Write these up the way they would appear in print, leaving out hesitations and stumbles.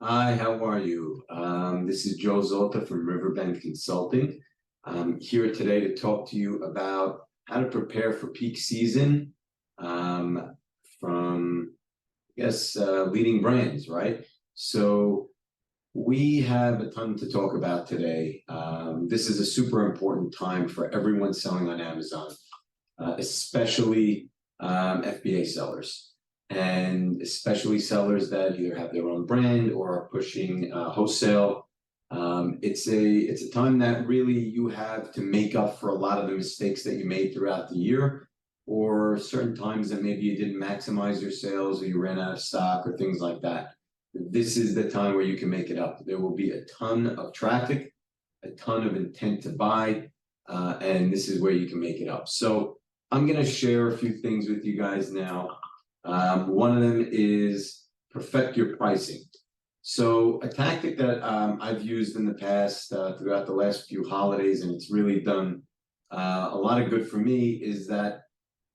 Hi, how are you? This is Joe Zolta from Riverbend Consulting. I'm here today to talk to you about how to prepare for peak season from, leading brands, right? So we have a ton to talk about today. This is a super important time for everyone selling on Amazon, especially FBA sellers, and especially sellers that either have their own brand or are pushing wholesale. It's a time that really you have to make up for a lot of the mistakes that you made throughout the year, or certain times that maybe you didn't maximize your sales or you ran out of stock or things like that. This is the time where you can make it up. There will be a ton of traffic, a ton of intent to buy, and this is where you can make it up. So I'm going to share a few things with you guys now. One of them is perfect your pricing. So a tactic that I've used in the past throughout the last few holidays, and it's really done a lot of good for me, is that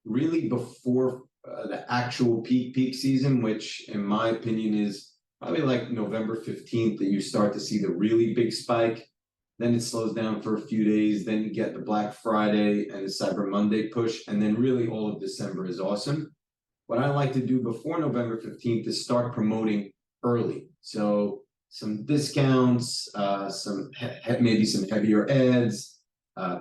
really before the actual peak season, which in my opinion is probably like November 15th, that you start to see the really big spike. Then it slows down for a few days. Then you get the Black Friday and the Cyber Monday push. And then really all of December is awesome. What I like to do before November 15th is start promoting early. So some discounts, maybe some heavier ads,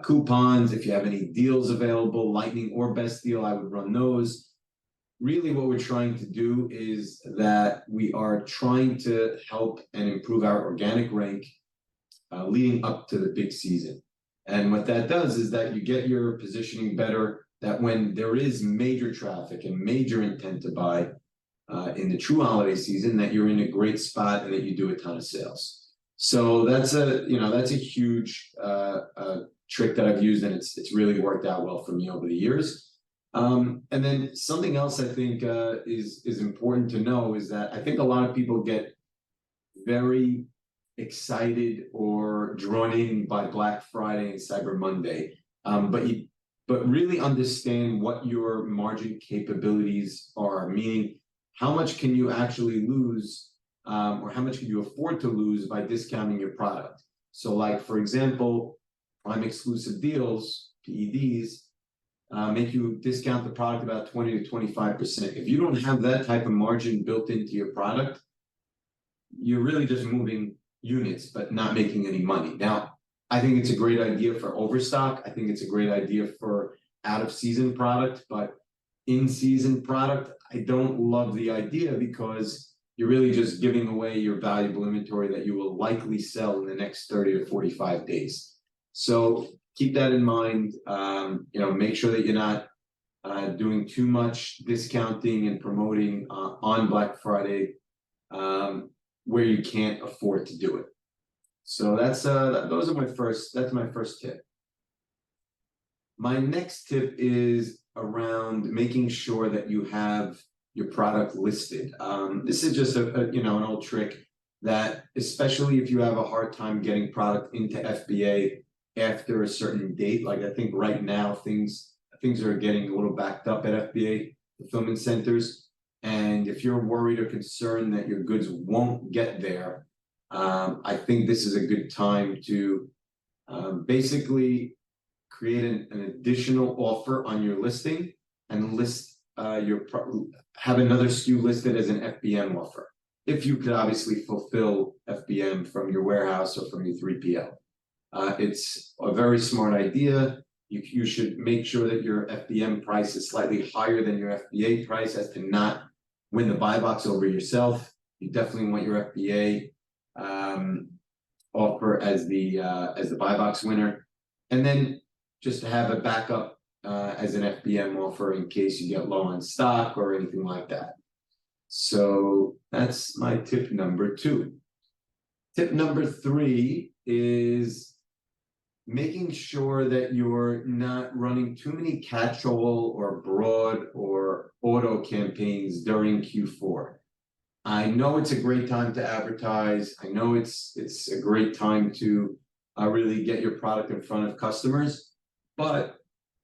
coupons. If you have any deals available, lightning or best deal, I would run those. Really what we're trying to do is that we are trying to help and improve our organic rank leading up to the big season. And what that does is that you get your positioning better, that when there is major traffic and major intent to buy in the true holiday season, that you're in a great spot and that you do a ton of sales. So that's a huge trick that I've used, and it's really worked out well for me over the years. And then something else I think is important to know is that I think a lot of people get very excited or drawn in by Black Friday and Cyber Monday, but really understand what your margin capabilities are. Meaning, how much can you actually lose, or how much can you afford to lose by discounting your product? So, like for example, Prime exclusive deals (PEDs) make you discount the product about 20 to 25%. If you don't have that type of margin built into your product, you're really just moving units, but not making any money. Now, I think it's a great idea for overstock. I think it's a great idea for out of season product, but in season product, I don't love the idea because you're really just giving away your valuable inventory that you will likely sell in the next 30 to 45 days. So keep that in mind. Make sure that you're not doing too much discounting and promoting on Black Friday, where you can't afford to do it. So that's my first tip. My next tip is around making sure that you have your product listed. This is just an old trick that, especially if you have a hard time getting product into FBA after a certain date, like I think right now things are getting a little backed up at FBA fulfillment centers. And if you're worried or concerned that your goods won't get there, I think this is a good time to basically create an additional offer on your listing and have another SKU listed as an FBM offer. If you could obviously fulfill FBM from your warehouse or from your 3PL. It's a very smart idea. You should make sure that your FBM price is slightly higher than your FBA price, as to not win the buy box over yourself. You definitely want your FBA offer as the buy box winner, and then just to have a backup as an FBM offer in case you get low on stock or anything like that. So that's my tip number 2. Tip number 3 is making sure that you're not running too many catch-all or broad or auto campaigns during Q4. I know it's a great time to advertise. I know it's a great time to really get your product in front of customers. But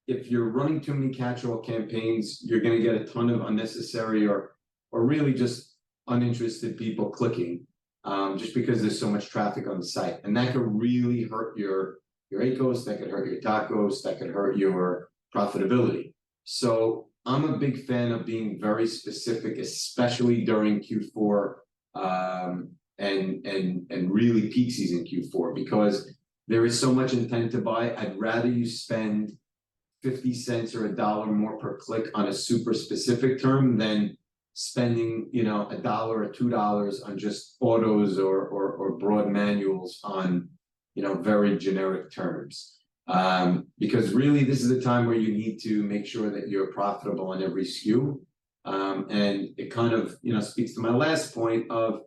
if you're running too many catch-all campaigns, you're going to get a ton of unnecessary or really just uninterested people clicking. just because there's so much traffic on the site, and that could really hurt your ACOS, that could hurt your tacos, that could hurt your profitability. So I'm a big fan of being very specific, especially during Q4, and really peak season Q4, because there is so much intent to buy. I'd rather you spend 50 cents or $1 more per click on a super specific term than spending, you know, $1 or $2 on just autos or broad manuals on, you know, very generic terms. Because really this is the time where you need to make sure that you're profitable on every SKU. And it kind of, you know, speaks to my last point of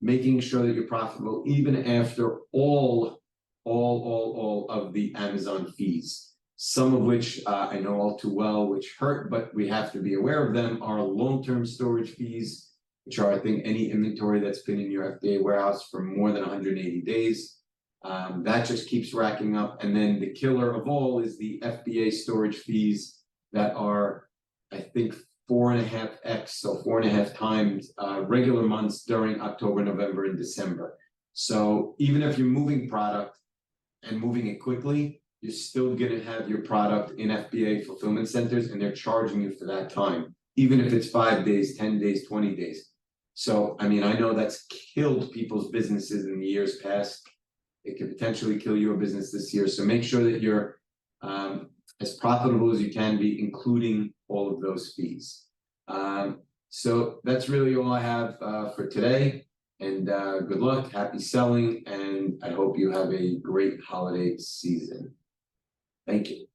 making sure that you're profitable even after all of the Amazon fees. Some of which I know all too well, which hurt, but we have to be aware of them, are long-term storage fees, which are, I think, any inventory that's been in your FDA warehouse for more than 180 days. That just keeps racking up. And then the killer of all is the FBA storage fees that are, I think, 4.5x, so 4.5 times regular months during October, November, and December. So even if you're moving product and moving it quickly, you're still going to have your product in FBA fulfillment centers, and they're charging you for that time, even if it's 5 days, 10 days, 20 days. So, I mean, I know that's killed people's businesses in the years past. It could potentially kill your business this year. So make sure that you're as profitable as you can be, including all of those fees. So that's really all I have for today. And good luck, happy selling, and I hope you have a great holiday season. Thank you.